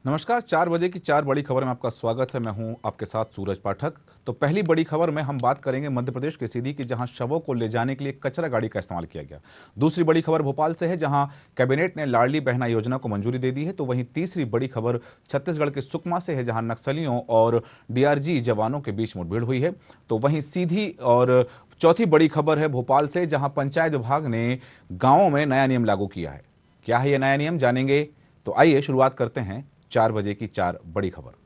नमस्कार। 4 बजे की 4 बड़ी खबर में आपका स्वागत है। मैं हूं आपके साथ सूरज पाठक। तो पहली बड़ी खबर में हम बात करेंगे मध्य प्रदेश के सीधी की, जहां शवों को ले जाने के लिए कचरा गाड़ी का इस्तेमाल किया गया। दूसरी बड़ी खबर भोपाल से है, जहां कैबिनेट ने लाडली बहना योजना को मंजूरी दे दी है। तो वहीं तीसरी बड़ी खबर छत्तीसगढ़ के सुकमा से है, जहां नक्सलियों और डीआरजी जवानों के बीच मुठभेड़ हुई है। तो वहीं सीधी और चौथी बड़ी खबर है भोपाल से, जहां पंचायत विभाग ने गांवों में नया नियम लागू किया है। क्या है यह नया नियम, जानेंगे। तो आइए शुरुआत करते हैं 4 बजे की 4 बड़ी खबर।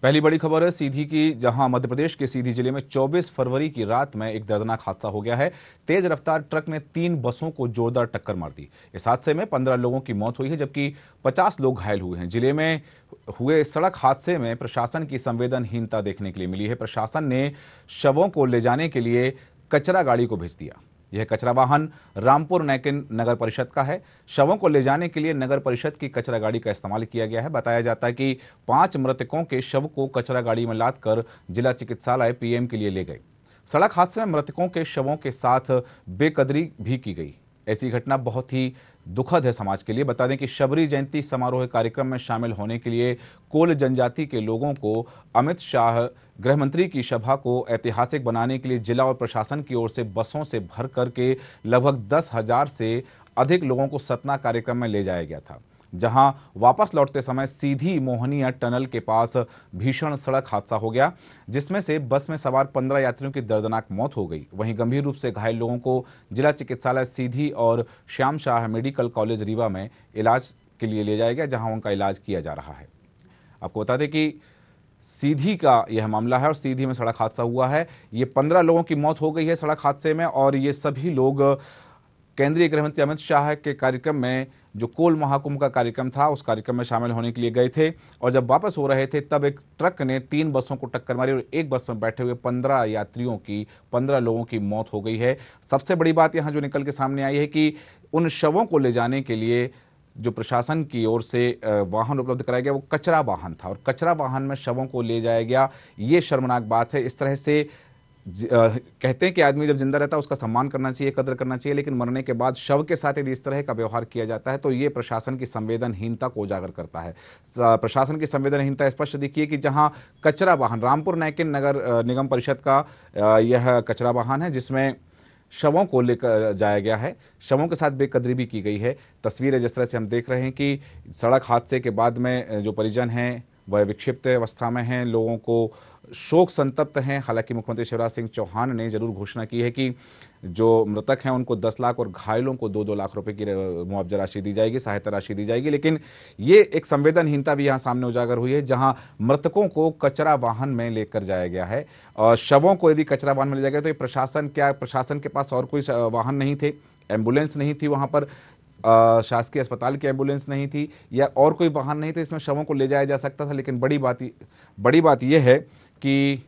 पहली बड़ी खबर है सीधी की, जहां मध्य प्रदेश के सीधी जिले में 24 फरवरी की रात में एक दर्दनाक हादसा हो गया है। तेज रफ्तार ट्रक ने 3 बसों को जोरदार टक्कर मार दी। इस हादसे में 15 लोगों की मौत हुई है, जबकि 50 लोग घायल हुए हैं। जिले में हुए सड़क हादसे में प्रशासन की संवेदनहीनता देखने के लिए मिली है। प्रशासन ने शवों को ले जाने के लिए कचरा गाड़ी को भेज दिया। यह कचरा वाहन रामपुर नैकिन नगर परिषद का है। शवों को ले जाने के लिए नगर परिषद की कचरा गाड़ी का इस्तेमाल किया गया है। बताया जाता है कि 5 मृतकों के शव को कचरा गाड़ी में लादकर जिला चिकित्सालय पीएम के लिए ले गए। सड़क हादसे में मृतकों के शवों के साथ बेकदरी भी की गई। ऐसी घटना बहुत ही दुखद है समाज के लिए। बता दें कि शबरी जयंती समारोह कार्यक्रम में शामिल होने के लिए कोल जनजाति के लोगों को अमित शाह गृह मंत्री की सभा को ऐतिहासिक बनाने के लिए जिला और प्रशासन की ओर से बसों से भर करके लगभग 10,000 से अधिक लोगों को सतना कार्यक्रम में ले जाया गया था, जहां वापस लौटते समय सीधी मोहनिया टनल के पास भीषण सड़क हादसा हो गया, जिसमें से बस में सवार 15 यात्रियों की दर्दनाक मौत हो गई। वहीं गंभीर रूप से घायल लोगों को जिला चिकित्सालय सीधी और श्याम शाह मेडिकल कॉलेज रीवा में इलाज के लिए ले जाया गया, जहां उनका इलाज किया जा रहा है। आपको बता दें कि सीधी का यह मामला है और सीधी में सड़क हादसा हुआ है। ये 15 लोगों की मौत हो गई है सड़क हादसे में, और ये सभी लोग केंद्रीय गृह मंत्री अमित शाह के कार्यक्रम में, जो कोल महाकुंभ का कार्यक्रम था, उस कार्यक्रम में शामिल होने के लिए गए थे। और जब वापस हो रहे थे तब एक ट्रक ने 3 बसों को टक्कर मारी और एक बस में बैठे हुए 15 यात्रियों की, 15 लोगों की मौत हो गई है। सबसे बड़ी बात यहां जो निकल के सामने आई है कि उन शवों को ले जाने के लिए जो प्रशासन की ओर से वाहन उपलब्ध कराया गया वो कचरा वाहन था, और कचरा वाहन में शवों को ले जाया गया। ये शर्मनाक बात है। इस तरह से कहते हैं कि आदमी जब जिंदा रहता है उसका सम्मान करना चाहिए, कदर करना चाहिए, लेकिन मरने के बाद शव के साथ यदि इस तरह का व्यवहार किया जाता है तो ये प्रशासन की संवेदनहीनता को उजागर करता है। प्रशासन की संवेदनहीनता स्पष्ट दिखी है कि जहां कचरा वाहन रामपुर नैकिन नगर निगम परिषद का यह कचरा वाहन है, जिसमें शवों को लेकर जाया गया है। शवों के साथ बेकदरी भी की गई है। तस्वीरें जिस तरह से हम देख रहे हैं कि सड़क हादसे के बाद में जो परिजन हैं वह विक्षिप्त अवस्था में हैं, लोगों को शोक संतप्त हैं। हालांकि मुख्यमंत्री शिवराज सिंह चौहान ने जरूर घोषणा की है कि जो मृतक हैं उनको 10 लाख और घायलों को 2-2 लाख रुपए की मुआवजा राशि दी जाएगी, सहायता राशि दी जाएगी। लेकिन ये एक संवेदनहीनता भी यहाँ सामने उजागर हुई है, जहाँ मृतकों को कचरा वाहन में लेकर जाया गया है। और शवों को यदि कचरा वाहन में ले जाया गया तो ये प्रशासन के पास और कोई वाहन नहीं थे, एम्बुलेंस नहीं थी वहाँ पर, शासकीय अस्पताल की एम्बुलेंस नहीं थी या और कोई वाहन नहीं था इसमें शवों को ले जाया जा सकता था। लेकिन बड़ी बात यह है कि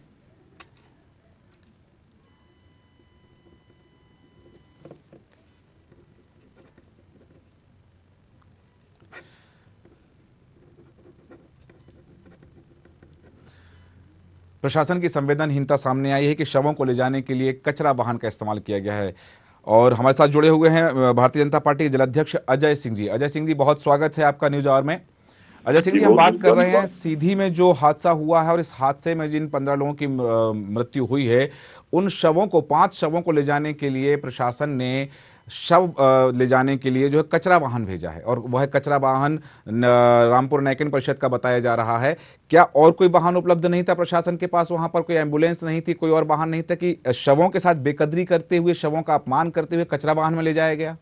प्रशासन की संवेदनहीनता सामने आई है कि शवों को ले जाने के लिए कचरा वाहन का इस्तेमाल किया गया है। और हमारे साथ जुड़े हुए हैं भारतीय जनता पार्टी के जिलाध्यक्ष अजय सिंह जी। अजय सिंह जी, बहुत स्वागत है आपका न्यूज आवर में। अजय सिंह जी, हम बात कर रहे हैं सीधी में जो हादसा हुआ है और इस हादसे में जिन 15 लोगों की मृत्यु हुई है, उन शवों को 5 शवों को ले जाने के लिए प्रशासन ने शव ले जाने के लिए जो है कचरा वाहन भेजा है, और वह कचरा वाहन रामपुर नैकिन परिषद का बताया जा रहा है। क्या और कोई वाहन उपलब्ध नहीं था प्रशासन के पास? वहां पर कोई एम्बुलेंस नहीं थी, कोई और वाहन नहीं था कि शवों के साथ बेकदरी करते हुए, शवों का अपमान करते हुए कचरा वाहन में ले जाया गया?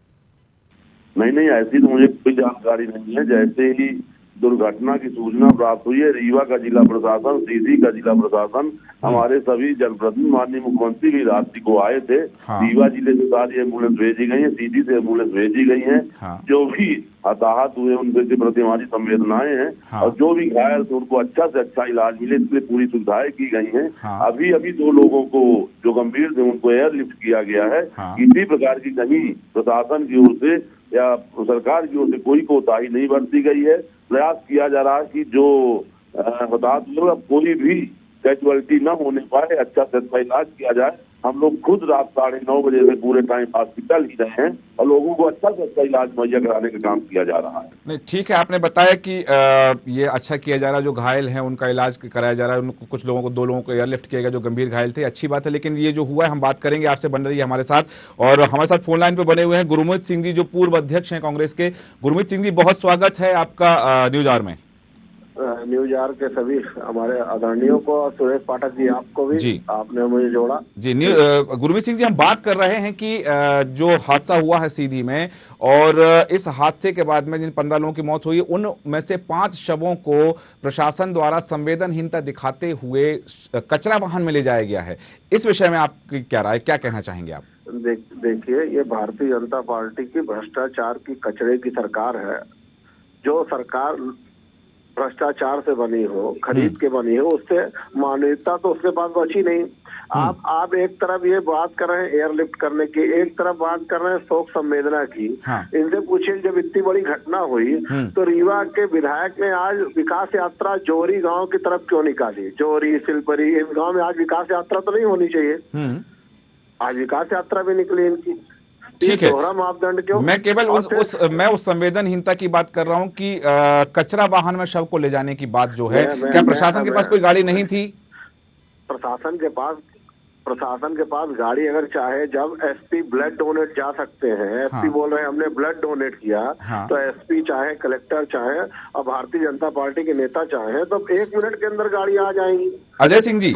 नहीं नहीं, ऐसी तो मुझे कोई जानकारी नहीं है। जैसे ही दुर्घटना की सूचना प्राप्त हुई है, रीवा का जिला प्रशासन, सीधी का जिला प्रशासन, हमारे सभी जनप्रतिनिधि, माननीय मुख्यमंत्री भी रात्रि को आए थे। हाँ। रीवा जिले से सारी एम्बुलेंस भेजी गई है, सीधी से एम्बुलेंस भेजी गई है। हाँ। जो भी हताहत हुए उनके प्रति हमारी संवेदनाएं हैं। हाँ। और जो भी घायल थे उनको अच्छा से अच्छा इलाज मिले, इसके लिए पूरी सुविधाएं की गई हैं। हाँ। अभी अभी 2 लोगों को जो गंभीर थे उनको एयरलिफ्ट किया गया है। हाँ। किसी प्रकार की कहीं प्रशासन की ओर से या सरकार की ओर से कोई कोताही नहीं बरती गई है। प्रयास किया जा रहा है कि जो हताहत हुए कोई भी कैजुअलिटी न होने पाए, अच्छा से अच्छा इलाज किया जाए। हम लोग खुद रात 9:30 बजे से पूरे टाइम हॉस्पिटल ही रहे हैं और लोगों को अच्छा से अच्छा इलाज मुहैया कराने का काम किया जा रहा है। नहीं, ठीक है, आपने बताया कि ये अच्छा किया जा रहा है, जो घायल हैं उनका इलाज कराया जा रहा है, उनको कुछ लोगों को 2 लोगों को एयरलिफ्ट किया गया जो गंभीर घायल थे, अच्छी बात है। लेकिन ये जो हुआ है हम बात करेंगे, आपसे बन रही है हमारे साथ, और हमारे साथ फोन लाइन पे बने हुए हैं गुरमीत सिंह जी जो पूर्व अध्यक्ष हैं कांग्रेस के। गुरमीत सिंह जी, बहुत स्वागत है आपका न्यूज आवर में। न्यूज आवर के सभी हमारे आदरणीयों को और सुरेश पाठक जी आपको भी जी। आपने मुझे जोड़ा जी। गुरमीत सिंह जी, हम बात कर रहे हैं कि जो हादसा हुआ है सीधी में, और इस हादसे के बाद में जिन 15 लोगों की मौत हुई उनमें से 5 शवों को प्रशासन द्वारा संवेदनहीनता दिखाते हुए कचरा वाहन में ले जाया गया है। इस विषय में आपकी क्या राय, क्या कहना चाहेंगे आप? देखिए, ये भारतीय जनता पार्टी की भ्रष्टाचार की कचरे की सरकार है। जो सरकार भ्रष्टाचार से बनी हो, खरीद के बनी हो, उससे मानवीयता तो उसके पास बची नहीं। आप एक तरफ ये बात कर रहे हैं एयरलिफ्ट करने की, एक तरफ बात कर रहे हैं शोक संवेदना की। हाँ। इनसे पूछिए, जब इतनी बड़ी घटना हुई तो रीवा के विधायक ने आज विकास यात्रा जोहरी गांव की तरफ क्यों निकाली? जोहरी, सिलपरी, इन गांव में आज विकास यात्रा तो नहीं होनी चाहिए। आज विकास यात्रा भी निकली इनकी। ठीक है, दोहरा मापदंड क्यों? मैं केवल मैं उस संवेदनहीनता की बात कर रहा हूं कि कचरा वाहन में शव को ले जाने की बात जो है, क्या प्रशासन के पास कोई गाड़ी नहीं थी? प्रशासन के पास गाड़ी अगर चाहे, जब एसपी ब्लड डोनेट जा सकते हैं, एसपी बोल रहे हैं हमने ब्लड डोनेट किया, तो एसपी चाहे, कलेक्टर चाहे और भारतीय जनता पार्टी के नेता चाहे तो 1 मिनट के अंदर गाड़ी आ जाएंगी। अजय सिंह जी,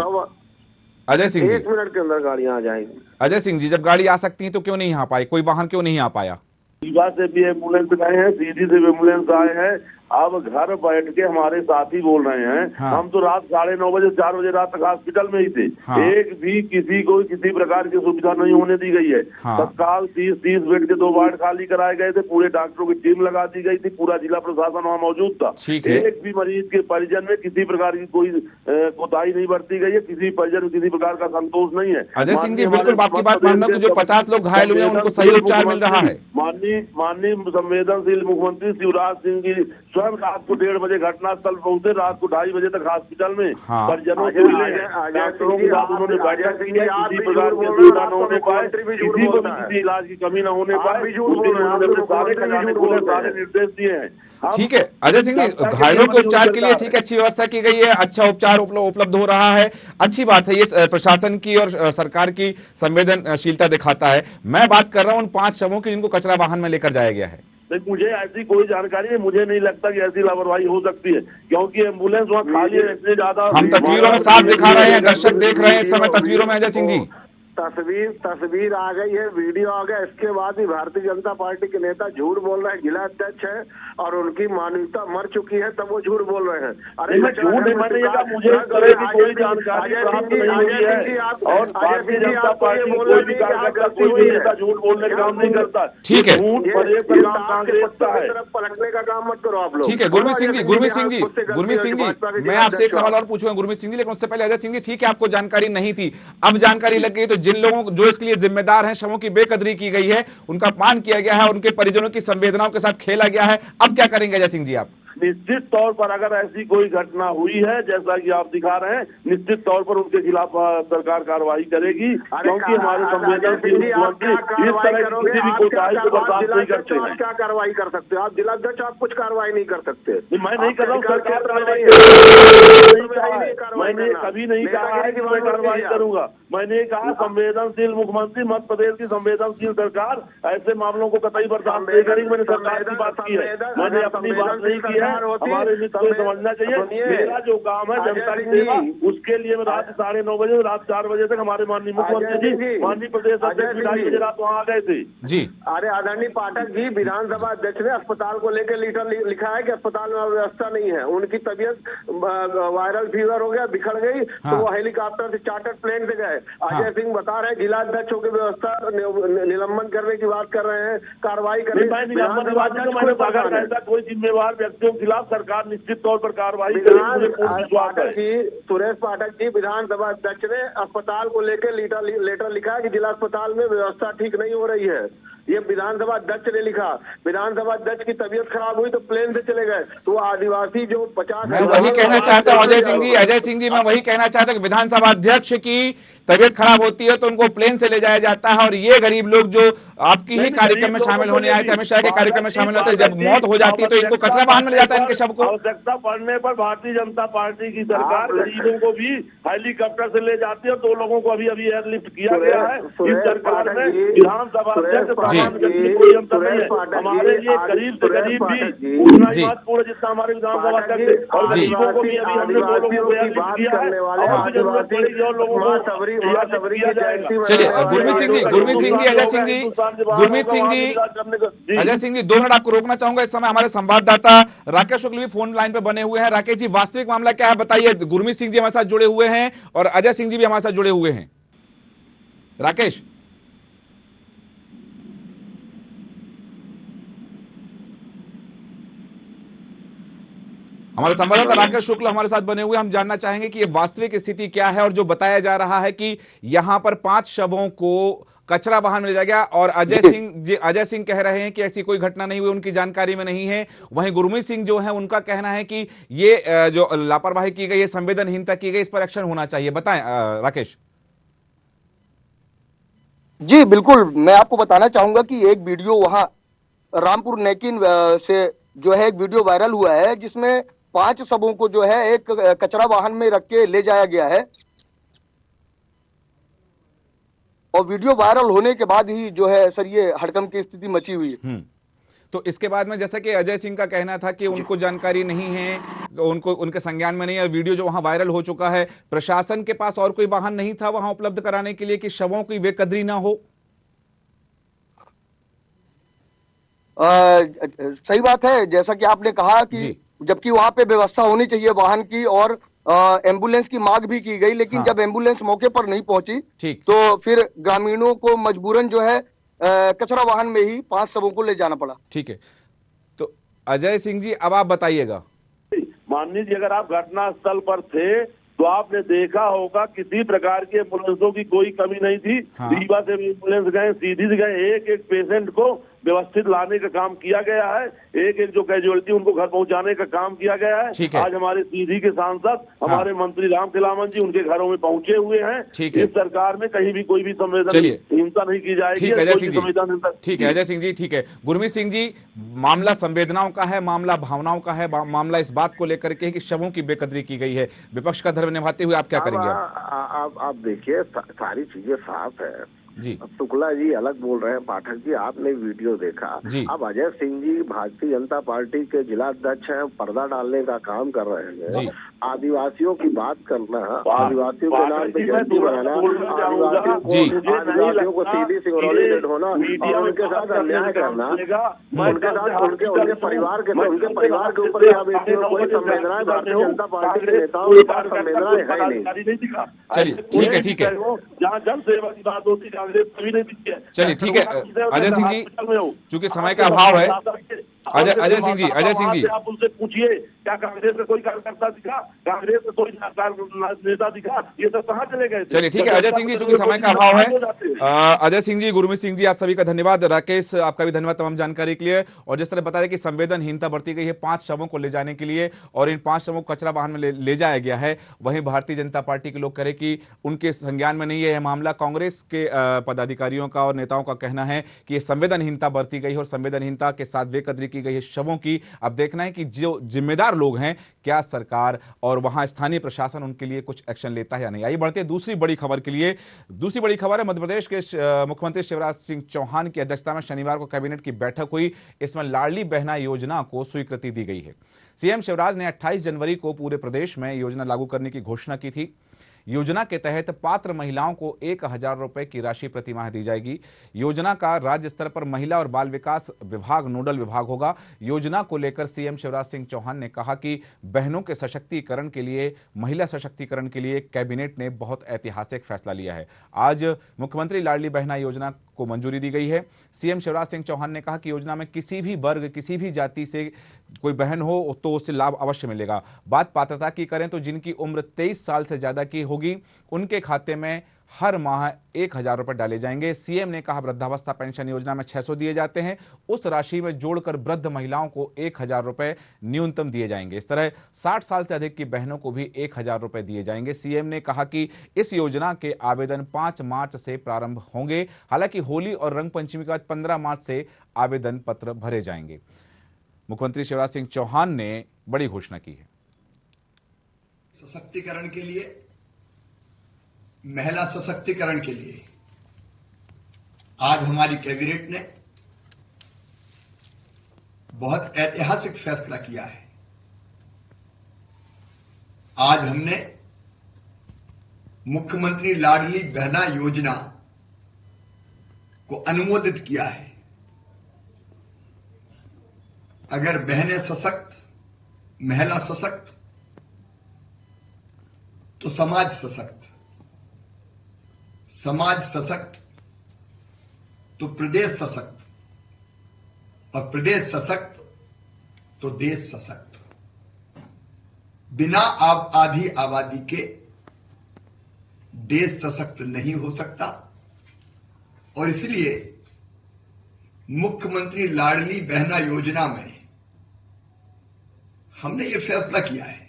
1 मिनट के अंदर गाड़ियां आ जाएंगी। अजय सिंह जी, जब गाड़ी आ सकती है तो क्यों नहीं आ पाई? कोई वाहन क्यों नहीं आ पाया? रीवा से भी एम्बुलेंस गए हैं, सीधी से एम्बुलेंस आए हैं। अब घर बैठ के हमारे साथी बोल रहे हैं, हम तो रात 9:30 बजे 4 बजे रात तक हॉस्पिटल में ही थे। एक भी किसी को किसी प्रकार की सुविधा नहीं होने दी गई है। तत्काल 30 बेड के 2 वार्ड खाली कराए गए थे, पूरे डॉक्टरों की टीम लगा दी गई थी, पूरा जिला प्रशासन वहाँ मौजूद था। एक भी मरीज के परिजन में किसी प्रकार की कोई कोताही नहीं बरती गई है, किसी परिजन में किसी प्रकार का संतोष नहीं है। अजय सिंह जी, बिल्कुल आपकी बात मानना कि जो 50 लोग घायल हुए हैं उनको सही उपचार मिल रहा है। माननीय संवेदनशील मुख्यमंत्री शिवराज सिंह जी स्वयं रात को 1:30 बजे घटनास्थल पहुंचे, रात को 2:30 बजे तक हॉस्पिटल में परिजनों से मिले हैं, डॉक्टरों के साथ उन्होंने बैठक की है, किसी प्रकार की सुविधा न होने पाए, किसी को भी किसी इलाज की कमी न होने पाए, उसके लिए उन्होंने सारे खजाने खोले, सारे निर्देश दिए हैं। ठीक है अजय सिंह जी, घायलों के उपचार के लिए ठीक है, अच्छी व्यवस्था की गई है, अच्छा उपचार उपलब्ध हो रहा है, अच्छी बात है। ये प्रशासन की और सरकार की संवेदनशीलता दिखाता है। मैं बात कर रहा हूं उन 5 शवों की जिनको कचरा वाहन में लेकर जाया गया है। मुझे ऐसी कोई जानकारी है, मुझे नहीं लगता कि ऐसी लापरवाही हो सकती है, क्योंकि एम्बुलेंस वहाँ खाली है, इसलिए ज्यादा। हम तस्वीरों में साफ दिखा रहे हैं, दर्शक देख रहे हैं इस समय तस्वीरों में। अजय सिंह जी, तस्वीर आ गई है, वीडियो आ गया, इसके बाद भी भारतीय जनता पार्टी के नेता झूठ बोल रहे हैं। जिला अध्यक्ष है और उनकी मानवता मर चुकी है, तब वो झूठ बोल रहे हैं। अरे झूठ नहीं, मैंने ये कहा मुझे इस तरह की कोई जानकारी प्राप्त नहीं हुई है, और भारतीय जनता पार्टी कोई भी कार्यकर्ता, कोई भी नेता झूठ बोलने का काम नहीं करता। ठीक है, कांग्रेस का है, पलटने का काम मत करो आप लोग। ठीक है गुरमीत सिंह जी, मैं आपसे एक सवाल और पूछूंगा गुरमीत सिंह जी, लेकिन उससे पहले अजय सिंह जी, ठीक है आपको जानकारी नहीं थी, अब जानकारी लग गई, तो जिन लोगों जो इसके लिए जिम्मेदार हैं, शवों की बेकदरी की गई है, उनका अपमान किया गया है, उनके परिजनों की संवेदनाओं के साथ खेला गया है, अब क्या करेंगे अजय सिंह जी आप? निश्चित तौर पर अगर ऐसी कोई घटना हुई है जैसा कि आप दिखा रहे हैं, निश्चित तौर पर उनके खिलाफ सरकार कार्रवाई करेगी, क्योंकि हमारे संवेदनशील मुख्यमंत्री इस तरह की किसी भी कोताही को बर्दाश्त नहीं करते हैं। क्या कार्रवाई कर सकते हो आप? जिलाध्यक्ष आप कुछ कार्रवाई नहीं कर सकते। मैं नहीं कर रहा हूँ, सरकार कार्रवाई, मैंने कभी नहीं कहा है कि मैं कार्रवाई करूंगा। मैंने कहा संवेदनशील मुख्यमंत्री, मध्य प्रदेश की संवेदनशील सरकार ऐसे मामलों को कतई बर्दाश्त नहीं करेगी। मैंने सरकार की बात की है, मैंने अपनी बात नहीं की है। हमारे मित्र को समझना चाहिए, मेरा जो काम है जनता की सेवा, उसके लिए मैं रात 9:30 बजे, रात 4 बजे तक हमारे माननीय मुख्यमंत्री जी, माननीय प्रदेश अध्यक्ष 2:30 बजे रात वहाँ आ गए थे जी। अरे आदरणीय पाठक जी, विधानसभा अध्यक्ष ने अस्पताल को लेकर लीटर लिखा है कि अस्पताल में व्यवस्था नहीं है, उनकी तबीयत वायरल फीवर हो गया, बिखर गई, तो वो हेलीकॉप्टर से चार्टर्ड प्लेन से गए। अजय सिंह बता रहे हैं जिला अध्यक्षों की व्यवस्था निलंबन करने की बात कर रहे हैं, कार्रवाई करने कोई जिम्मेवार व्यक्तियों के खिलाफ सरकार निश्चित तौर पर कार्रवाई करेगी। सुरेश पाठक जी, विधानसभा अध्यक्ष ने अस्पताल को लेकर लेटर लिखा है कि जिला अस्पताल में व्यवस्था ठीक नहीं हो रही है। ये विधानसभा अध्यक्ष ने लिखा। विधानसभा अध्यक्ष की तबीयत खराब हुई तो प्लेन से चले गए। तो आदिवासी जो 50 मैं वही कहना चाहता हूं अजय सिंह जी, मैं वही कहना चाहता हूं कि विधानसभा अध्यक्ष की तबीयत खराब होती है तो उनको प्लेन से ले जाया जाता है, और ये गरीब लोग जो आपकी ही कार्यक्रम में शामिल होने आए थे, अमित शाह के कार्यक्रम में शामिल होते हैं, जब मौत हो जाती है तो इनको कचरा वाहन में ले जाता है इनके शव को। आवश्यकता पड़ने पर भारतीय जनता पार्टी की सरकार गरीबों को भी हेलीकॉप्टर से ले जाती है। 2 लोगों को अभी एयरलिफ्ट किया गया है। इस सरकार में विधानसभा अध्यक्ष प्रधानमंत्री कोई अंतर नहीं है। हमारे लिए गरीब से गरीब भी उतना ही महत्वपूर्ण जितना हमारे विधानसभा अध्यक्ष, और गरीबों को भी अभी हमने 2 लोगों को एयरलिफ्ट किया है। और जरूरत पड़ेगी और लोगों को चलिए गुरमीत सिंह जी, अजय सिंह जी, गुरमीत सिंह जी, अजय सिंह जी 2 मिनट आपको रोकना चाहूंगा। इस समय हमारे संवाददाता राकेश शुक्ल भी फोन लाइन पे बने हुए हैं। राकेश जी, वास्तविक मामला क्या है बताइए। गुरमीत सिंह जी हमारे साथ जुड़े हुए हैं और अजय सिंह जी भी हमारे साथ जुड़े हुए हैं। राकेश, हमारे संवाददाता राकेश शुक्ल हमारे साथ बने हुए, हम जानना चाहेंगे कि ये वास्तविक स्थिति क्या है। और जो बताया जा रहा है कि यहां पर 5 शवों को कचरा वाहन में ले जाया गया, और अजय सिंह कह रहे हैं कि ऐसी कोई घटना नहीं हुई, उनकी जानकारी में नहीं है। वहीं गुरमीत सिंह जो है उनका कहना है कि ये जो लापरवाही की गई है, संवेदनहीनता की गई, इस पर एक्शन होना चाहिए। बताएं राकेश। जी बिल्कुल, मैं आपको बताना चाहूंगा कि एक वीडियो वहां रामपुर नेकिन से जो है एक वीडियो वायरल हुआ है, जिसमें 5 शवों को जो है एक कचरा वाहन में रख के ले जाया गया है। और वीडियो वायरल होने के बाद ही जो है सर ये हड़कंप की स्थिति मची हुई है। तो इसके बाद में जैसा कि अजय सिंह का कहना था कि उनको जानकारी नहीं है, उनको उनके संज्ञान में नहीं है। वीडियो जो वहां वायरल हो चुका है, प्रशासन के पास और कोई वाहन नहीं था वहां उपलब्ध कराने के लिए कि शवों की बेकदरी ना हो। सही बात है, जैसा कि आपने कहा कि जबकि वहां पे व्यवस्था होनी चाहिए वाहन की, और एम्बुलेंस की मांग भी की गई, लेकिन जब एम्बुलेंस मौके पर नहीं पहुंची तो फिर ग्रामीणों को मजबूरन जो है कचरा वाहन में ही 5 शवों को ले जाना पड़ा। ठीक है, तो अजय सिंह जी अब आप बताइएगा। माननीय जी, अगर आप घटना स्थल पर थे तो आपने देखा होगा किसी प्रकार की एम्बुलेंसों की कोई कमी नहीं थी। रीवा से एम्बुलेंस गए, सीधी से गए, एक पेशेंट को व्यवस्थित लाने का काम किया गया है। एक जो कैजुअलिटी उनको घर पहुंचाने का काम किया गया है। आज हमारे सीधी के सांसद, हमारे मंत्री राम खिलावन जी उनके घरों में पहुंचे हुए हैं। इस सरकार में कहीं भी कोई भी संवेदनहीनता नहीं की जाएगी। ठीक है अजय सिंह जी, ठीक है अजय सिंह जी, ठीक है। गुरमीत सिंह जी, मामला संवेदनाओं का है, मामला भावनाओं का है, मामला इस बात को लेकर के कि शवों की बेकदरी की गई है। विपक्ष का धर्म निभाते हुए आप क्या करेंगे? आप देखिए, सारी चीजें साफ है जी। शुक्ला जी अलग बोल रहे हैं, पाठक जी आपने वीडियो देखा। अब अजय सिंह जी भारतीय जनता पार्टी के जिला अध्यक्ष हैं, पर्दा डालने का काम कर रहे हैं। आदिवासियों की बात करना, आदिवासियों के नाम पे जयंती बनाना, आदिवासियों को सीधी सिंगरौली से ढोना और उनके साथ अन्याय करना, उनके साथ उनके परिवार के ऊपर कोई संवेदनाएं भारतीय जनता पार्टी के नेताओं के पास संवेदनाएं है नहीं। चलिए ठीक है जहाँ जन सेवा की बात होती है चलिए ठीक है अजय सिंह जी, चूंकि समय का अभाव है, अजय सिंह जी आप उनसे पूछिए क्या कांग्रेस में कोई कार्यकर्ता दिखा, कांग्रेस में कोई नेता दिखा, ये सब कहाँ चले गए? चलिए ठीक है अजय सिंह जी, चूंकि समय का अभाव है, अजय सिंह जी, गुरमीत सिंह जी, आप सभी का धन्यवाद। राकेश, आपका भी धन्यवाद तमाम जानकारी के लिए। और जिस तरह बता रहे कि संवेदनहीनता बरती गई है 5 शवों को ले जाने के लिए, और इन 5 शवों को कचरा वाहन में ले जाया गया है, वहीं भारतीय जनता पार्टी के लोग कह कि उनके संज्ञान में नहीं है यह मामला। कांग्रेस के पदाधिकारियों का और नेताओं का कहना है कि संवेदनहीनता बरती गई है और संवेदनहीनता के साथ बेकदरी की गई है शवों की। अब देखना है कि जो जिम्मेदार लोग हैं, क्या सरकार और वहां स्थानीय प्रशासन उनके लिए कुछ एक्शन लेता है या नहीं। आइए बढ़ते हैं दूसरी बड़ी खबर के लिए। दूसरी बड़ी खबर है, मध्य प्रदेश के मुख्यमंत्री शिवराज सिंह चौहान की अध्यक्षता में शनिवार को कैबिनेट की बैठक हुई। इसमें लाडली बहना योजना को स्वीकृति दी गई है। सीएम शिवराज ने 28 जनवरी को पूरे प्रदेश में योजना लागू करने की घोषणा की थी। योजना के तहत पात्र महिलाओं को 1000 रुपए की राशि प्रतिमाह दी जाएगी। योजना का राज्य स्तर पर महिला और बाल विकास विभाग नोडल विभाग होगा। योजना को लेकर सीएम शिवराज सिंह चौहान ने कहा कि बहनों के सशक्तिकरण के लिए, महिला सशक्तिकरण के लिए कैबिनेट ने बहुत ऐतिहासिक फैसला लिया है। आज मुख्यमंत्री लाडली बहना योजना को मंजूरी दी गई है। सीएम शिवराज सिंह चौहान ने कहा कि योजना में किसी भी वर्ग, किसी भी जाति से कोई बहन हो तो उससे लाभ अवश्य मिलेगा। बात पात्रता की करें तो जिनकी उम्र 23 साल से ज्यादा की होगी उनके खाते में हर माह 1,000 रुपए डाले जाएंगे। सीएम ने कहा वृद्धावस्था पेंशन योजना में 600 दिए जाते हैं, उस राशि में जोड़कर वृद्ध महिलाओं को 1,000 रुपए न्यूनतम दिए जाएंगे। इस तरह 60 साल से अधिक की बहनों को भी 1,000 रुपए दिए जाएंगे। सीएम ने कहा कि इस योजना के आवेदन 5 मार्च से प्रारंभ होंगे। हालांकि होली और रंग पंचमी के बाद 15 मार्च से आवेदन पत्र भरे जाएंगे। मुख्यमंत्री शिवराज सिंह चौहान ने बड़ी घोषणा की है। सशक्तिकरण के लिए, महिला सशक्तिकरण के लिए आज हमारी कैबिनेट ने बहुत ऐतिहासिक फैसला किया है। आज हमने मुख्यमंत्री लाडली बहना योजना को अनुमोदित किया है। अगर बहनें सशक्त, महिला सशक्त तो समाज सशक्त, समाज सशक्त तो प्रदेश सशक्त, और प्रदेश सशक्त तो देश सशक्त। बिना आधी आबादी के देश सशक्त नहीं हो सकता, और इसलिए मुख्यमंत्री लाडली बहना योजना में हमने ये फैसला किया है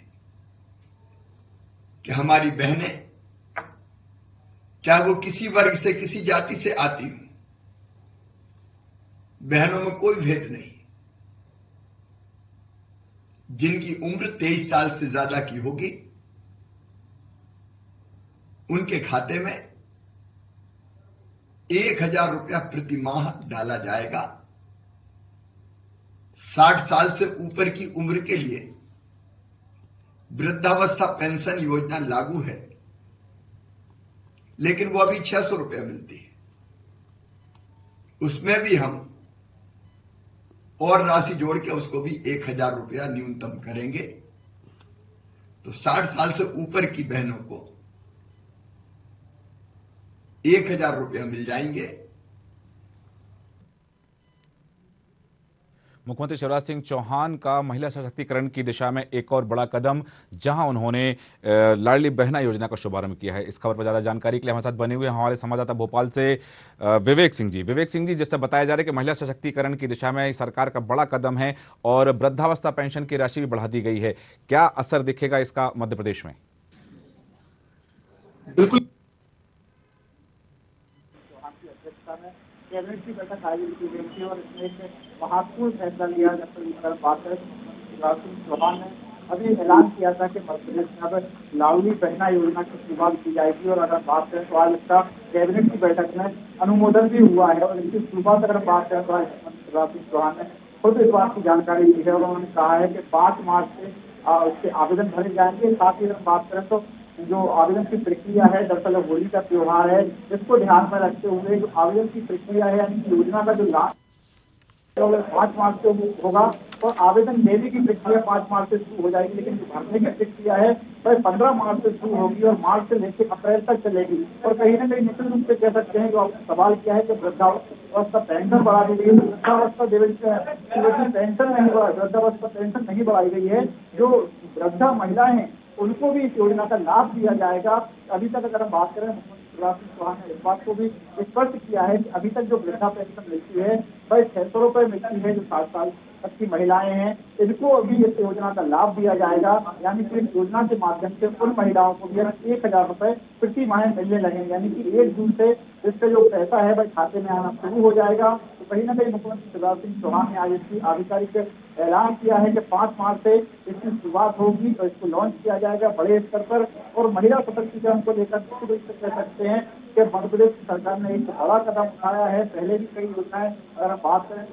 कि हमारी बहनें, चाहे वो किसी वर्ग से, किसी जाति से आती हूं, बहनों में कोई भेद नहीं, जिनकी उम्र 23 साल से ज्यादा की होगी उनके खाते में 1,000 रुपया प्रति माह डाला जाएगा। 60 साल से ऊपर की उम्र के लिए वृद्धावस्था पेंशन योजना लागू है, लेकिन वो अभी 600 रुपया मिलती है। उसमें भी हम और राशि जोड़ के उसको भी 1,000 रुपया न्यूनतम करेंगे, तो 60 साल से ऊपर की बहनों को 1,000 रुपया मिल जाएंगे। मुख्यमंत्री शिवराज सिंह चौहान का महिला सशक्तिकरण की दिशा में एक और बड़ा कदम, जहां उन्होंने लाडली बहना योजना का शुभारंभ किया है। इस खबर पर ज्यादा जानकारी के लिए हमारे साथ बने हुए हमारे संवाददाता भोपाल से विवेक सिंह जी, जिससे बताया जा रहा है कि महिला सशक्तिकरण की दिशा में सरकार का बड़ा कदम है और वृद्धावस्था पेंशन की राशि भी बढ़ा दी गई है। क्या असर दिखेगा इसका मध्य प्रदेश में? बिल्कुल, कैबिनेट की बैठक आयोजित की गई थी और इसमें एक महत्वपूर्ण फैसला लिया। जब बात करें तो शिवराज सिंह चौहान ने अभी ऐलान किया था कि मध्य प्रदेश में अब लाडली बहना योजना की शुरुआत की जाएगी, और अगर बात करें तो आज इसका कैबिनेट की बैठक में अनुमोदन भी हुआ है। और इसकी शुरुआत अगर बात करें तो आज शिवराज सिंह चौहान ने खुद इस बात की जानकारी दी है और उन्होंने कहा है कि 5 मार्च से उसके आवेदन भरे जाएंगे। साथ ही अगर बात करें तो जो आवेदन की प्रक्रिया है, दरअसल होली का त्योहार है, इसको ध्यान में रखते हुए जो आवेदन की प्रक्रिया है, यानी योजना का जो लाभ 5 मार्च से होगा और आवेदन देने की प्रक्रिया 5 मार्च से शुरू हो जाएगी, लेकिन जो भरने की प्रक्रिया है वह 15 मार्च से शुरू होगी और मार्च से लेकर अप्रैल तक चलेगी। और कहीं ना कहीं निश्चित रूप से कह सकते हैं, जो आपने सवाल किया है कि वृद्धावस्था पेंशन बढ़ा दी गई है, वृद्धावस्था पेंशन नहीं बढ़ा, वृद्धावस्था पेंशन नहीं बढ़ाई गई है। जो वृद्धा महिलाएं हैं उनको भी इस योजना का लाभ दिया जाएगा। अभी तक अगर हम बात करें, मुख्यमंत्री शिवराज सिंह चौहान ने इस बात को भी स्पष्ट किया है कि अभी तक जो वृद्धा पेंशन मिलती है वह 600 रुपए मिलती है। जो 60 साल तक की महिलाएं हैं इनको अभी इस योजना का लाभ दिया जाएगा, यानी कि इस योजना के माध्यम से उन महिलाओं को भी 1,000 रुपए प्रति माह मिलने लगेंगे, यानी कि 1 जून से इसका जो पैसा है वह खाते में आना शुरू हो जाएगा। तो कहीं ना कहीं मुख्यमंत्री शिवराज सिंह चौहान ने आज इसकी आधिकारिक ऐलान किया है कि 5 मार्च से इसकी शुरुआत होगी और इसको लॉन्च किया जाएगा बड़े स्तर पर। और महिला सशक्तिकरण को लेकर कह सकते हैं कि मध्य प्रदेश सरकार ने एक बड़ा कदम उठाया है। पहले भी कई योजनाएं अगर हम बात करें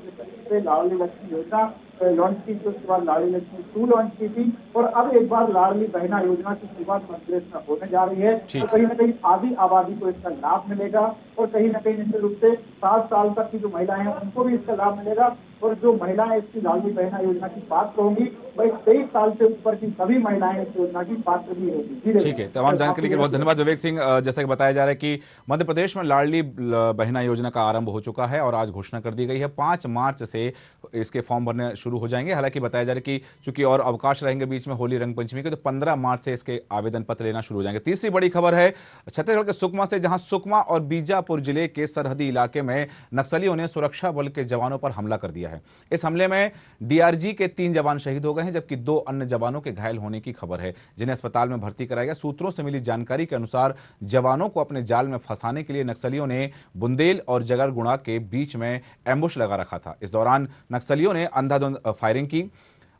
तो लाडली लक्ष्मी योजना लॉन्च की थी, उसके बाद लाडली लक्ष्मी 2 लॉन्च की थी, और अब एक बार लाडली बहना योजना की शुरुआत मध्य प्रदेश में होने जा रही है। तो कहीं ना कहीं आधी आबादी को इसका लाभ मिलेगा और कहीं ना कहीं निश्चित रूप से 60 साल तक की जो महिलाएं हैं उनको भी इसका लाभ मिलेगा। और जो महिलाएं इसकी लाडली बहना योजना की पात्र होंगी वही 23 साल से ऊपर की सभी महिलाएं इस योजना की पात्र भी होगी। ठीक है, तमाम जानकारी के लिए बहुत धन्यवाद विवेक सिंह। जैसा कि बताया जा रहा है कि मध्य प्रदेश में लाडली बहना योजना का आरंभ हो चुका है और आज घोषणा कर दी गई है 5 मार्च से इसके फॉर्म भरने शुरू शुरू हो जाएंगे। हालांकि बताया जा रहा है कि चूंकि और अवकाश रहेंगे बीच में होली रंग पंचमी के, तो 15 मार्च से इसके आवेदन पत्र लेना शुरू हो जाएंगे। तीसरी बड़ी खबर है छत्तीसगढ़ के सुकमा से, जहां सुकमा और बीजापुर जिले के सरहदी इलाके में नक्सलियों ने सुरक्षा बल के जवानों पर हमला कर दिया है। इस हमले में डीआरजी के 3 जवान शहीद हो गए हैं, जबकि 2 अन्य जवानों के घायल होने की खबर है, जिन्हें अस्पताल में भर्ती कराया गया। सूत्रों से मिली जानकारी के अनुसार जवानों को अपने जाल में फंसाने के लिए नक्सलियों ने बुंदेल और जगरगुड़ा के बीच में एम्बुश लगा रखा था। इस दौरान नक्सलियों ने अंधाधुंध फायरिंग की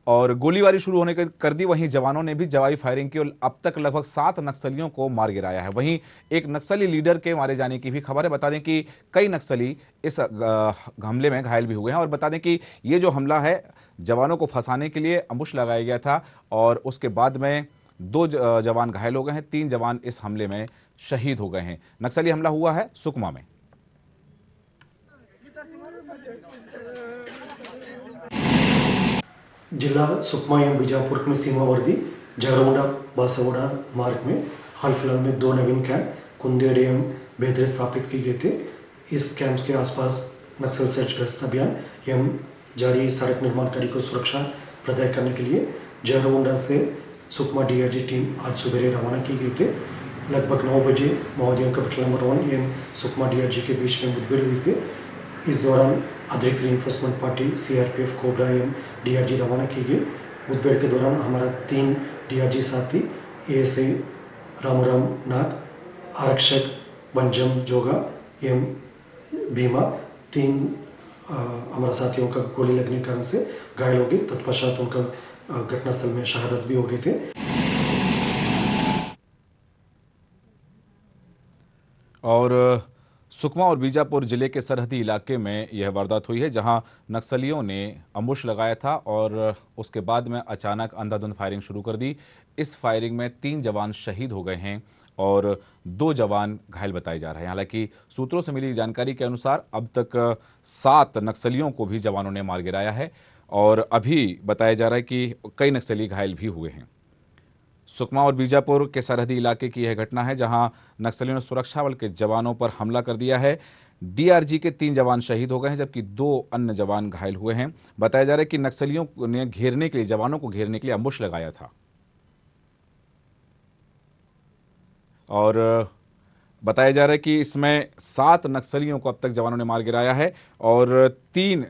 और गोलीबारी शुरू होने कर दी। वहीं जवानोों ने भी जवाबी फायरिंग की और अब तक लगभग 7 नक्सलियों को मार गिराया है। वहीं एक नक्सली लीडर के मारे जाने की भी खबर है। बता दें कि कई नक्सली इस हमले में घायल भी हुए हैं और बता दें कि ये जो हमला है जवानों को फंसाने के लिए अम्बुश लगाया गया था और उसके बाद में 2 जवान घायल हो गए हैं, 3 जवान इस हमले में शहीद हो गए हैं। नक्सली हमला हुआ है सुकमा में। जिला सुकमा एवं बीजापुर में सीमावर्ती जगरगुंडा बासागुड़ा मार्ग में हाल फिलहाल में 2 नवीन कैंप कुंदेड़ एवं बेदरे स्थापित किए गए थे। इस कैंप के आसपास नक्सल सर्च गश्त अभियान एवं जारी सड़क निर्माण कार्य को सुरक्षा प्रदान करने के लिए जगरगुंडा से सुकमा डीआरजी टीम आज सुबह रवाना की गई थे। लगभग 9 बजे महोदयों का बटालियन नंबर 1 एवं सुकमा डीआरजी के बीच में मुठभेड़ हुई थी। इस दौरान अतिरिक्त इन्फोर्समेंट पार्टी सीआरपीएफ कोबरा एवं डीआरजी रवाना की गई। मुठभेड़ के दौरान हमारा 3 डीआरजी साथी एएसआई रामूराम नाग, आरक्षक पंजम जोगा एवं भीमा 3 हमारा साथियों का गोली लगने के कारण से घायल हो गए। तत्पश्चात उनका घटनास्थल में शहादत भी हो गए थे। और सुकमा और बीजापुर जिले के सरहदी इलाके में यह वारदात हुई है, जहां नक्सलियों ने अम्बुश लगाया था और उसके बाद में अचानक अंधाधुंध फायरिंग शुरू कर दी। इस फायरिंग में 3 जवान शहीद हो गए हैं और 2 जवान घायल बताए जा रहे हैं। हालांकि सूत्रों से मिली जानकारी के अनुसार अब तक 7 नक्सलियों को भी जवानों ने मार गिराया है और अभी बताया जा रहा है कि कई नक्सली घायल भी हुए हैं। सुकमा और बीजापुर के सरहदी इलाके की यह घटना है, जहां नक्सलियों ने सुरक्षा बल के जवानों पर हमला कर दिया है। डीआरजी के 3 जवान शहीद हो गए हैं, जबकि 2 अन्य जवान घायल हुए हैं। बताया जा रहा है कि नक्सलियों ने घेरने के लिए, जवानों को घेरने के लिए अम्बुश लगाया था और बताया जा रहा है कि इसमें 7 नक्सलियों को अब तक जवानों ने मार गिराया है और 3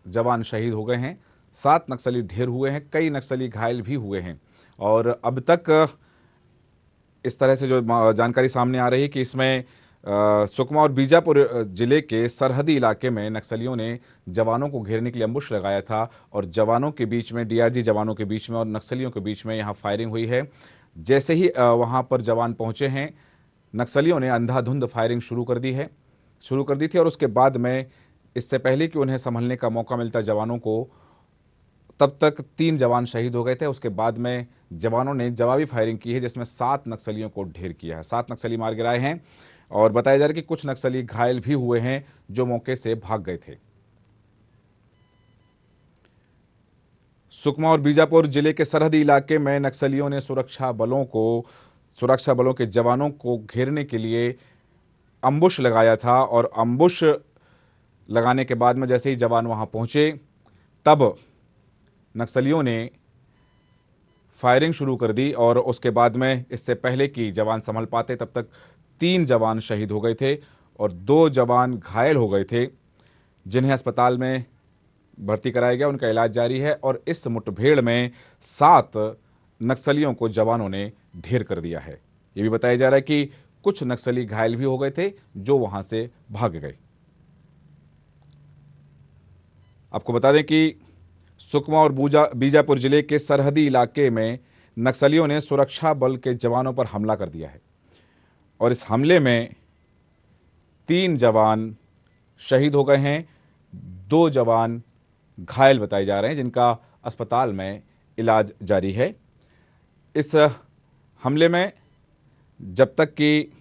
जवान शहीद हो गए हैं। 7 नक्सली ढेर हुए हैं, कई नक्सली घायल भी हुए हैं और अब तक इस तरह से जो जानकारी सामने आ रही है कि इसमें सुकमा और बीजापुर जिले के सरहदी इलाके में नक्सलियों ने जवानों को घेरने के लिए अम्बुश लगाया था और जवानों के बीच में, डीआरजी जवानों के बीच में और नक्सलियों के बीच में यहां फायरिंग हुई है। जैसे ही वहां पर जवान पहुंचे हैं, नक्सलियों ने अंधाधुंध फायरिंग शुरू कर दी थी और उसके बाद में, इससे पहले कि उन्हें संभलने का मौका मिलता जवानों को, तब तक 3 जवान शहीद हो गए थे। उसके बाद में जवानों ने जवाबी फायरिंग की है, जिसमें 7 नक्सलियों को ढेर किया है। 7 नक्सली मार गिराए हैं और बताया जा रहा है कि कुछ नक्सली घायल भी हुए हैं जो मौके से भाग गए थे। सुकमा और बीजापुर जिले के सरहदी इलाके में नक्सलियों ने सुरक्षा बलों के जवानों को घेरने के लिए अम्बुश लगाया था और अम्बुश लगाने के बाद में जैसे ही जवान वहां पहुंचे, तब नक्सलियों ने फायरिंग शुरू कर दी और उसके बाद में, इससे पहले कि जवान संभल पाते, तब तक 3 जवान शहीद हो गए थे और 2 जवान घायल हो गए थे, जिन्हें अस्पताल में भर्ती कराया गया। उनका इलाज जारी है और इस मुठभेड़ में 7 नक्सलियों को जवानों ने ढेर कर दिया है। ये भी बताया जा रहा है कि कुछ नक्सली घायल भी हो गए थे जो वहां से भाग गए। आपको बता दें कि सुकमा और बीजापुर जिले के सरहदी इलाके में नक्सलियों ने सुरक्षा बल के जवानों पर हमला कर दिया है और इस हमले में 3 जवान शहीद हो गए हैं, 2 जवान घायल बताए जा रहे हैं, जिनका अस्पताल में इलाज जारी है। इस हमले में जब तक कि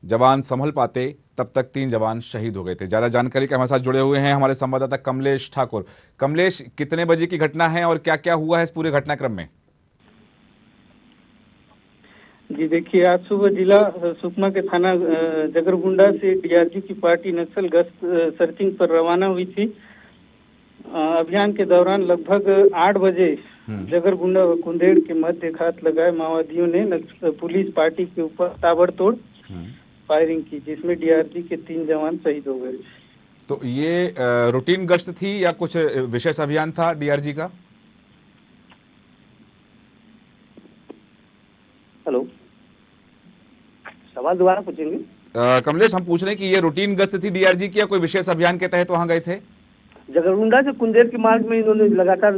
जवान संभल पाते, तब तक 3 जवान शहीद हो गए थे। ज़्यादा जानकारी के हमारे साथ जुड़े हुए हैं हमारे संवाददाता कमलेश ठाकुर। कमलेश, कितने बजे की घटना है और क्या क्या हुआ है इस पूरे घटनाक्रम में? जी देखिए, आज सुबह जिला सुकमा के थाना जगरगुंडा से डीआरजी की पार्टी नक्सल गश्त सर्चिंग पर रवाना हुई थी अभियान के दौरान लगभग 8 बजे जगरगुंडा व कुंदेड़ के मध्य घात लगाए माओवादियों ने पुलिस पार्टी के ऊपर ताबड़तोड़ फायरिंग की, जिसमें डीआरजी के 3 जवान शहीद हो गए। तो ये रूटीन गश्त थी या कुछ विशेष अभियान था डीआरजी का? हेलो, सवाल दोबारा पूछेंगे? कमलेश, हम पूछ रहे हैं कि ये रूटीन गश्त थी डीआरजी की या कोई विशेष अभियान के तहत वहां गए थे? जगरगुंडा से कुंदेर के मार्ग में इन्होंने लगातार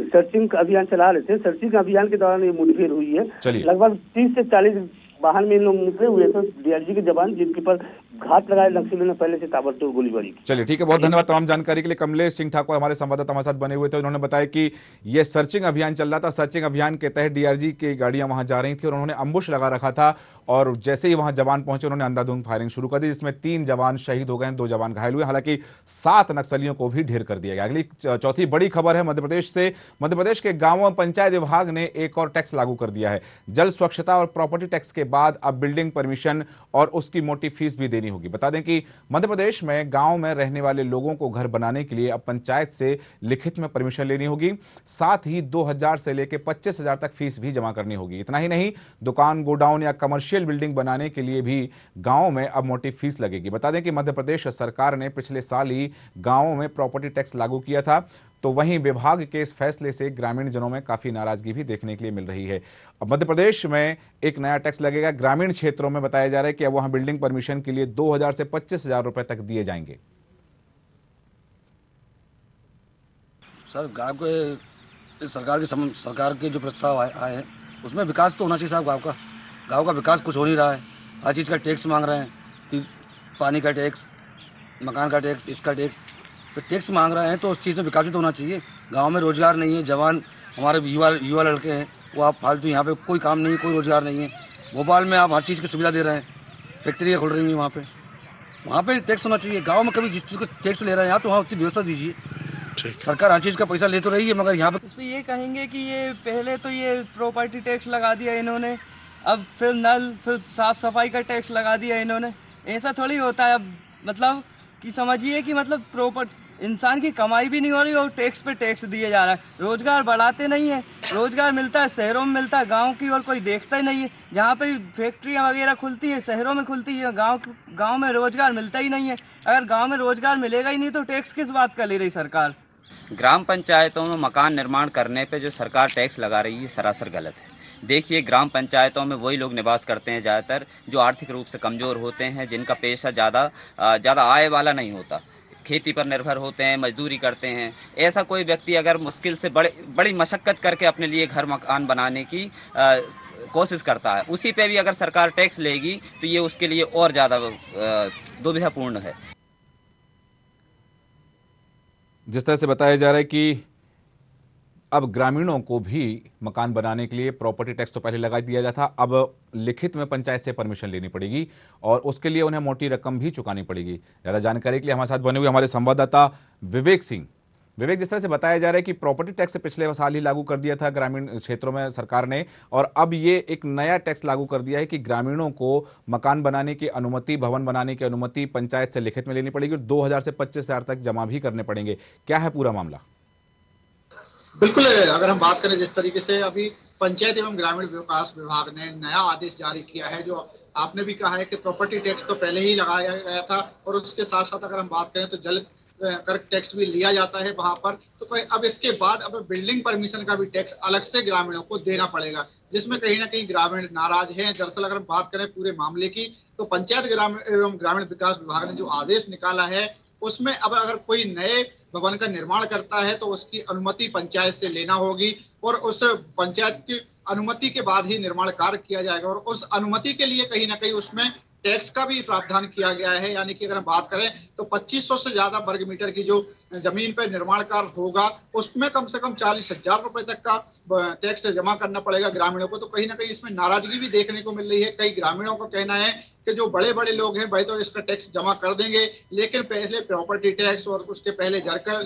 सर्चिंग अभियान चला रहे थे। सर्चिंग अभियान के दौरान ये मुठभेड़ हुई है। लगभग 30 से 40 वाहन में इन लोग निकले हुए थे डीआरजी के जवान, जिनके पर घात लगाए नक्सलियों ने पहले से ताबड़तोड़ गोलीबारी की। चलिए ठीक है, बहुत धन्यवाद तमाम जानकारी के लिए। कमलेश सिंह ठाकुर हमारे संवाददाता हमारे साथ बने हुए थे। उन्होंने बताया कि ये सर्चिंग अभियान चल रहा था। सर्चिंग अभियान के तहत डीआरजी की गाड़ियां वहां जा रही थी और उन्होंने अम्बुश लगा रखा था और जैसे ही वहां जवान पहुंचे उन्होंने अंधाधुंध फायरिंग शुरू कर दी, जिसमें 3 जवान शहीद हो गए, 2 जवान घायल हुए। हालांकि 7 नक्सलियों को भी ढेर कर दिया गया। अगली चौथी बड़ी खबर है मध्य प्रदेश से। मध्य प्रदेश के गांवों में पंचायत विभाग ने एक और टैक्स लागू कर दिया है। जल स्वच्छता और प्रॉपर्टी टैक्स के बाद अब बिल्डिंग परमिशन और उसकी मोटी फीस भी देनी होगी। बता दें कि मध्य प्रदेश में गांव में रहने वाले लोगों को घर बनाने के लिए अब पंचायत से लिखित में परमिशन लेनी होगी। साथ ही 2000 से लेकर 25,000 तक फीस भी जमा करनी होगी। इतना ही नहीं, दुकान, गोडाउन या कमर्शियल बिल्डिंग बनाने के लिए भी गांवों में अब मोटी फीस लगेगी। बता दें कि मध्य प्रदेश सरकार ने पिछले साल ही गांवों में प्रॉपर्टी टैक्स लागू किया था। तो वहीं विभाग के इस फैसले से ग्रामीण जनों में काफी नाराजगी भी देखने के लिए मिल रही है। अब मध्य प्रदेश में एक नया टैक्स लगेगा। ग्रामीण क्षेत्रों में बताया जा रहा है कि अब वहां बिल्डिंग परमिशन के लिए 2000 से 25,000 रुपए तक दिए जाएंगे। सर, गांव के सरकार के जो प्रस्ताव आए हैं उसमें विकास तो होना चाहिए साहब। गांव का विकास कुछ हो नहीं रहा है। हर चीज़ का टैक्स मांग रहे हैं कि पानी का टैक्स, मकान का टैक्स, इसका टैक्स, तो टैक्स मांग रहे हैं तो उस चीज़ में विकास तो होना चाहिए। गांव में रोजगार नहीं है, जवान हमारे युवा लड़के हैं वो आप फालतू, यहाँ पे कोई काम नहीं है, कोई रोजगार नहीं है। भोपाल में आप हर चीज़ की सुविधा दे रहे हैं, फैक्ट्रियाँ खुल रही हैं वहाँ पे टैक्स होना चाहिए। गाँव में कभी जिस चीज़ को टैक्स ले रहे हैं आप तो वहाँ उसकी व्यवस्था दीजिए। सरकार हर चीज़ का पैसा ले तो रही है, मगर यहाँ पे इसमें ये कहेंगे कि ये पहले तो ये प्रॉपर्टी टैक्स लगा दिया इन्होंने, अब फिर नल, फिर साफ सफाई का टैक्स लगा दिया इन्होंने। ऐसा थोड़ी होता है। अब मतलब कि समझिए कि मतलब इंसान की कमाई भी नहीं हो रही और टैक्स पे टैक्स दिए जा रहा है। रोजगार बढ़ाते नहीं है। रोजगार मिलता है शहरों में मिलता है, गांव की और कोई देखता ही नहीं है। जहाँ पे फैक्ट्रियाँ वगैरह खुलती है शहरों में खुलती है, गांव में रोजगार मिलता ही नहीं है। अगर गांव में रोजगार मिलेगा ही नहीं तो टैक्स किस बात का ले रही सरकार। ग्राम पंचायतों में मकान निर्माण करने पे जो सरकार टैक्स लगा रही है सरासर गलत है। देखिए, ग्राम पंचायतों में वही लोग निवास करते हैं ज़्यादातर जो आर्थिक रूप से कमज़ोर होते हैं, जिनका पेशा ज़्यादा आय वाला नहीं होता, खेती पर निर्भर होते हैं, मजदूरी करते हैं। ऐसा कोई व्यक्ति अगर मुश्किल से बड़ी मशक्क़त करके अपने लिए घर मकान बनाने की कोशिश करता है, उसी पे भी अगर सरकार टैक्स लेगी तो ये उसके लिए और ज़्यादा दुविधापूर्ण है। जिस तरह से बताया जा रहा है कि अब ग्रामीणों को भी मकान बनाने के लिए प्रॉपर्टी टैक्स तो पहले लगा दिया जाता, अब लिखित में पंचायत से परमिशन लेनी पड़ेगी और उसके लिए उन्हें मोटी रकम भी चुकानी पड़ेगी। ज़्यादा जानकारी के लिए हमारे साथ बने हुए हमारे संवाददाता विवेक सिंह। विवेक, जिस तरह से बताया जा रहा है कि प्रॉपर्टी टैक्स पिछले साल ही लागू कर दिया था ग्रामीण क्षेत्रों में सरकार ने, और अब ये एक नया टैक्स लागू कर दिया है कि ग्रामीणों को मकान बनाने की अनुमति, भवन बनाने की अनुमति पंचायत से लिखित में लेनी पड़ेगी और 2000 से 25,000 तक जमा भी करने पड़ेंगे। क्या है पूरा मामला? बिल्कुल, अगर हम बात करें जिस तरीके से अभी पंचायत एवं ग्रामीण विकास विभाग ने नया आदेश जारी किया है, जो आपने भी कहा है कि प्रॉपर्टी टैक्स तो पहले ही लगाया गया था और उसके साथ साथ अगर हम बात करें तो जल कर टैक्स भी लिया जाता है वहां पर, तो अब इसके बाद अब बिल्डिंग परमिशन का भी टैक्स अलग से ग्रामीणों को देना पड़ेगा, जिसमें कहीं ना कहीं ग्रामीण नाराज हैं। दरअसल अगर हम बात करें पूरे मामले की तो पंचायत एवं ग्रामीण विकास विभाग ने जो आदेश निकाला है उसमें अब अगर कोई नए भवन का निर्माण करता है तो उसकी अनुमति पंचायत से लेना होगी और उस पंचायत की अनुमति के बाद ही निर्माण कार्य किया जाएगा और उस अनुमति के लिए कहीं ना कहीं उसमें टैक्स का भी प्रावधान किया गया है। यानी कि अगर हम बात करें तो 2500 से ज्यादा वर्ग मीटर की जो जमीन पर निर्माण कार्य होगा उसमें कम से कम 40,000 रुपए तक का टैक्स जमा करना पड़ेगा ग्रामीणों को। तो कहीं ना कहीं इसमें नाराजगी भी देखने को मिल रही है। कई ग्रामीणों का कहना है कि जो बड़े बड़े लोग हैं भाई तो इसका टैक्स जमा कर देंगे, लेकिन पहले प्रॉपर्टी टैक्स और उसके पहले जरकर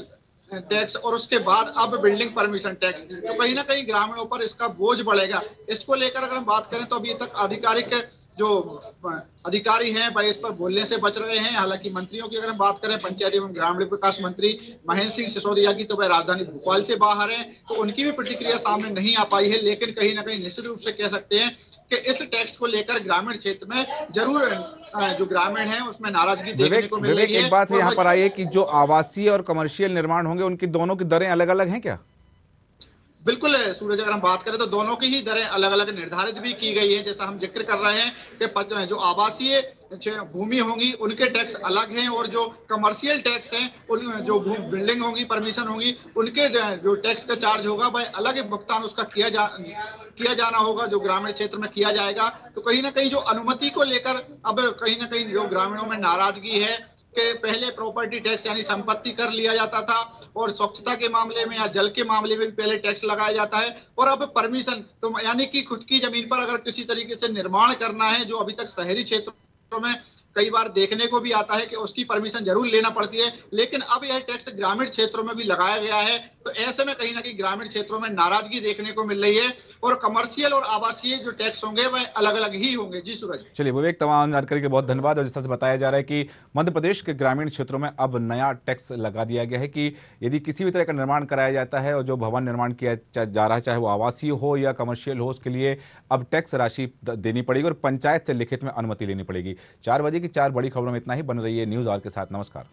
टैक्स और उसके बाद अब बिल्डिंग परमिशन टैक्स, तो कहीं ना कहीं ग्रामीणों पर इसका बोझ बढ़ेगा। इसको लेकर अगर हम बात करें तो अभी तक आधिकारिक जो अधिकारी हैं वह इस पर बोलने से बच रहे हैं। हालांकि मंत्रियों की अगर हम बात करें, पंचायत एवं ग्रामीण विकास मंत्री महेंद्र सिंह सिसोदिया की, तो वह राजधानी भोपाल से बाहर हैं, तो उनकी भी प्रतिक्रिया सामने नहीं आ पाई है। लेकिन कहीं ना कहीं निश्चित रूप से कह सकते हैं कि इस टैक्स को लेकर ग्रामीण क्षेत्र में जरूर जो ग्रामीण है उसमें नाराजगी देखने को मिल रही है। एक बात यहाँ पर आई है कि जो आवासीय और कमर्शियल निर्माण होंगे उनकी दोनों की दरें अलग अलग हैं क्या? बिल्कुल सूरज, अगर हम बात करें तो दोनों की ही दरें अलग अलग निर्धारित भी की गई है। जैसा हम जिक्र कर रहे हैं कि जो आवासीय भूमि होंगी उनके टैक्स अलग हैं, और जो कमर्शियल टैक्स हैं, उन जो बिल्डिंग होंगी, परमिशन होंगी, उनके जो टैक्स का चार्ज होगा वह अलग भुगतान उसका किया जाना होगा, जो ग्रामीण क्षेत्र में किया जाएगा। तो कहीं ना कहीं जो अनुमति को लेकर अब कहीं ना कहीं जो ग्रामीणों में नाराजगी है कि पहले प्रॉपर्टी टैक्स यानी संपत्ति कर लिया जाता था, और स्वच्छता के मामले में या जल के मामले में भी पहले टैक्स लगाया जाता है, और अब परमिशन, तो यानी कि खुद की जमीन पर अगर किसी तरीके से निर्माण करना है, जो अभी तक शहरी क्षेत्रों में कई बार देखने को भी आता है कि उसकी परमिशन जरूर लेना पड़ती है, लेकिन अब यह टैक्स ग्रामीण क्षेत्रों में भी लगाया गया है। तो ऐसे में कहीं ना कहीं ग्रामीण क्षेत्रों में नाराजगी देखने को मिल रही है, और कमर्शियल और आवासीय जो टैक्स होंगे वह अलग अलग ही होंगे। जी सूरज। चलिए विवेक, तमाम जानकारी के बहुत धन्यवाद। और जिस तरह से बताया जा रहा है कि मध्य प्रदेश के ग्रामीण क्षेत्रों में अब नया टैक्स लगा दिया गया है कि यदि किसी भी तरह का निर्माण कराया जाता है और जो भवन निर्माण किया जा रहा है, चाहे वो आवासीय हो या कमर्शियल हो, उसके लिए अब टैक्स राशि देनी पड़ेगी और पंचायत से लिखित में अनुमति लेनी पड़ेगी। 4 बजे की 4 बड़ी खबरों में इतना ही। बन रही है न्यूज़ आवर के साथ। नमस्कार।